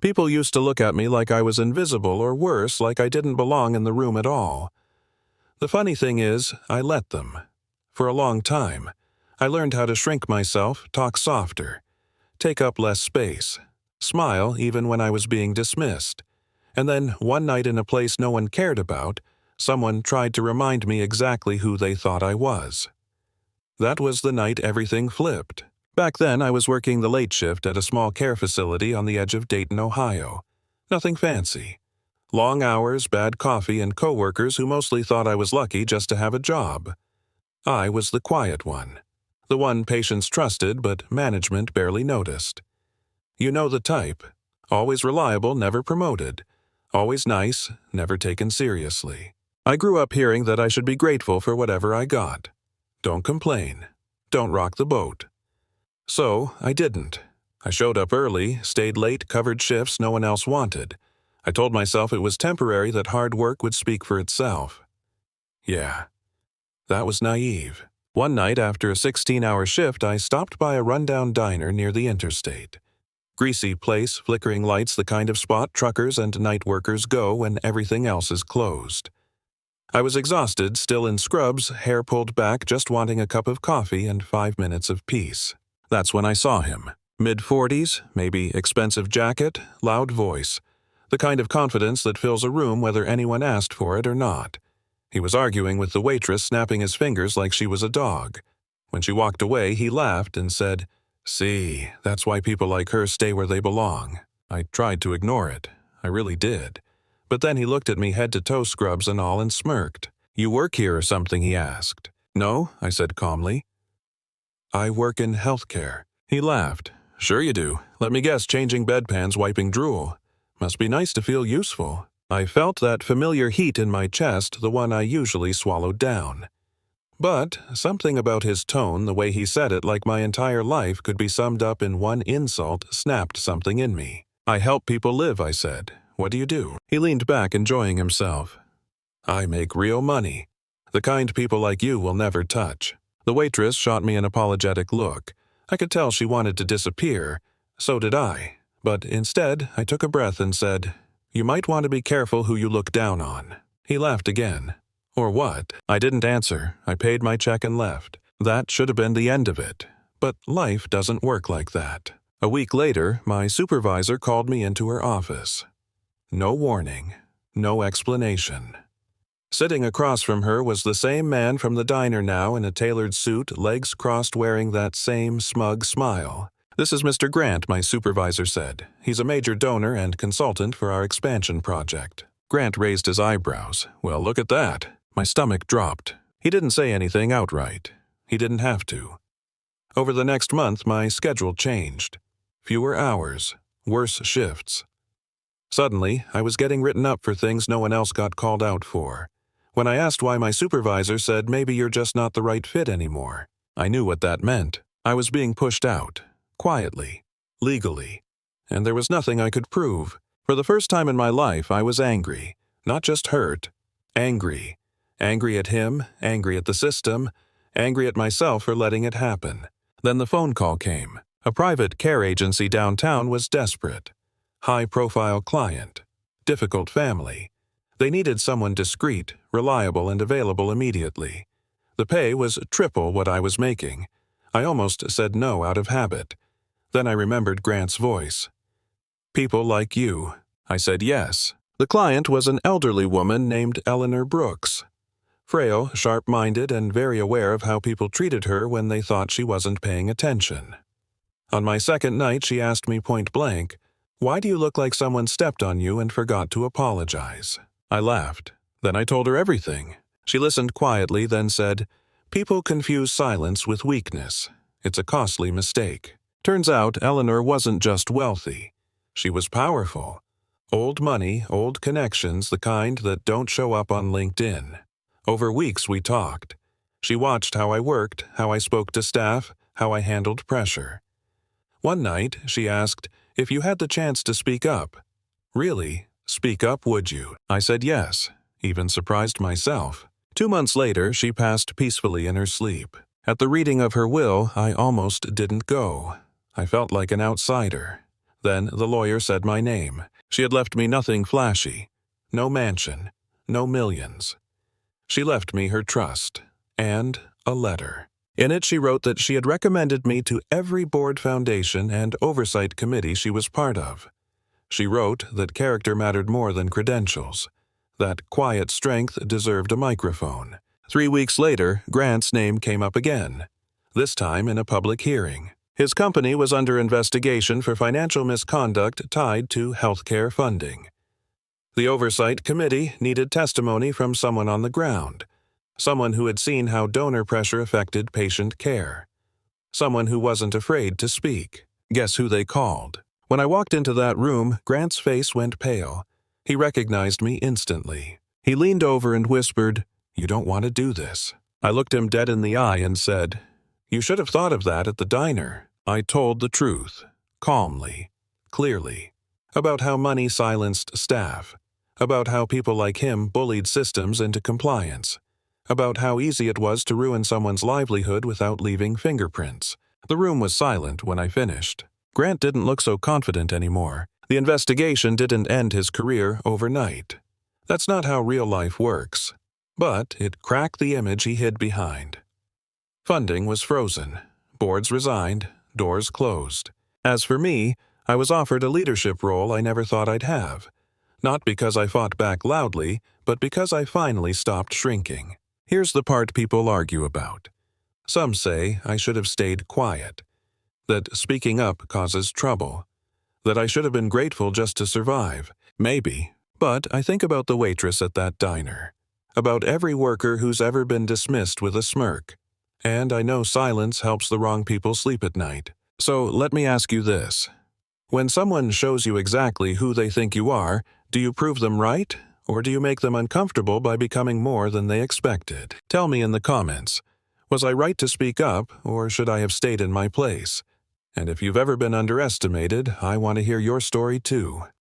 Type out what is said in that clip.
People used to look at me like I was invisible, or worse, like I didn't belong in the room at all. The funny thing is, I let them. For a long time, I learned how to shrink myself, talk softer, take up less space, smile even when I was being dismissed. And then, one night in a place no one cared about, someone tried to remind me exactly who they thought I was. That was the night everything flipped. Back then, I was working the late shift at a small care facility on the edge of Dayton, Ohio. Nothing fancy. Long hours, bad coffee, and coworkers who mostly thought I was lucky just to have a job. I was the quiet one. The one patients trusted, but management barely noticed. You know the type. Always reliable, never promoted. Always nice, never taken seriously. I grew up hearing that I should be grateful for whatever I got. Don't complain. Don't rock the boat. So, I didn't. I showed up early, stayed late, covered shifts no one else wanted. I told myself it was temporary, that hard work would speak for itself. Yeah, that was naive. One night after a 16-hour shift, I stopped by a rundown diner near the interstate. Greasy place, flickering lights, the kind of spot truckers and night workers go when everything else is closed. I was exhausted, still in scrubs, hair pulled back, just wanting a cup of coffee and 5 minutes of peace. That's when I saw him. Mid-40s, maybe expensive jacket, loud voice. The kind of confidence that fills a room whether anyone asked for it or not. He was arguing with the waitress, snapping his fingers like she was a dog. When she walked away, he laughed and said, "See, that's why people like her stay where they belong." I tried to ignore it. I really did. But then he looked at me head-to-toe scrubs and all and smirked. "You work here or something?" he asked. "No," I said calmly. "I work in healthcare." He laughed. "Sure you do. Let me guess, changing bedpans, wiping drool. Must be nice to feel useful." I felt that familiar heat in my chest, the one I usually swallowed down. But something about his tone, the way he said it, like my entire life could be summed up in one insult, snapped something in me. "I help people live," I said. "What do you do?" He leaned back, enjoying himself. "I make real money. The kind people like you will never touch." The waitress shot me an apologetic look. I could tell she wanted to disappear. So did I. But instead, I took a breath and said, "You might want to be careful who you look down on." He laughed again. "Or what?" I didn't answer. I paid my check and left. That should have been the end of it. But life doesn't work like that. A week later, my supervisor called me into her office. No warning. No explanation. Sitting across from her was the same man from the diner now, in a tailored suit, legs crossed, wearing that same smug smile. "This is Mr. Grant," my supervisor said. "He's a major donor and consultant for our expansion project." Grant raised his eyebrows. "Well, look at that." My stomach dropped. He didn't say anything outright. He didn't have to. Over the next month, my schedule changed. Fewer hours, worse shifts. Suddenly, I was getting written up for things no one else got called out for. When I asked why, my supervisor said, "Maybe you're just not the right fit anymore." I knew what that meant. I was being pushed out. Quietly. Legally. And there was nothing I could prove. For the first time in my life, I was angry. Not just hurt. Angry. Angry at him, angry at the system, angry at myself for letting it happen. Then the phone call came. A private care agency downtown was desperate. High-profile client. Difficult family. They needed someone discreet, reliable, and available immediately. The pay was triple what I was making. I almost said no out of habit. Then I remembered Grant's voice. "People like you." I said yes. The client was an elderly woman named Eleanor Brooks. Frail, sharp-minded, and very aware of how people treated her when they thought she wasn't paying attention. On my second night, she asked me point-blank, "Why do you look like someone stepped on you and forgot to apologize?" I laughed. Then I told her everything. She listened quietly, then said, "People confuse silence with weakness. It's a costly mistake." Turns out Eleanor wasn't just wealthy. She was powerful. Old money, old connections, the kind that don't show up on LinkedIn. Over weeks we talked. She watched how I worked, how I spoke to staff, how I handled pressure. One night, she asked, "If you had the chance to speak up, really, speak up, would you?" I said yes, even surprised myself. 2 months later, she passed peacefully in her sleep. At the reading of her will, I almost didn't go. I felt like an outsider. Then the lawyer said my name. She had left me nothing flashy. No mansion. No millions. She left me her trust. And a letter. In it she wrote that she had recommended me to every board foundation and oversight committee she was part of. She wrote that character mattered more than credentials. That quiet strength deserved a microphone. 3 weeks later, Grant's name came up again. This time in a public hearing. His company was under investigation for financial misconduct tied to healthcare funding. The Oversight Committee needed testimony from someone on the ground, someone who had seen how donor pressure affected patient care, someone who wasn't afraid to speak. Guess who they called? When I walked into that room, Grant's face went pale. He recognized me instantly. He leaned over and whispered, "You don't want to do this." I looked him dead in the eye and said, "You should have thought of that at the diner." I told the truth, calmly, clearly, about how money silenced staff, about how people like him bullied systems into compliance, about how easy it was to ruin someone's livelihood without leaving fingerprints. The room was silent when I finished. Grant didn't look so confident anymore. The investigation didn't end his career overnight. That's not how real life works. But it cracked the image he hid behind. Funding was frozen. Boards resigned. Doors closed. As for me, I was offered a leadership role I never thought I'd have. Not because I fought back loudly, but because I finally stopped shrinking. Here's the part people argue about. Some say I should have stayed quiet. That speaking up causes trouble. That I should have been grateful just to survive. Maybe. But I think about the waitress at that diner. About every worker who's ever been dismissed with a smirk. And I know silence helps the wrong people sleep at night. So let me ask you this. When someone shows you exactly who they think you are, do you prove them right? Or do you make them uncomfortable by becoming more than they expected? Tell me in the comments. Was I right to speak up, or should I have stayed in my place? And if you've ever been underestimated, I want to hear your story too.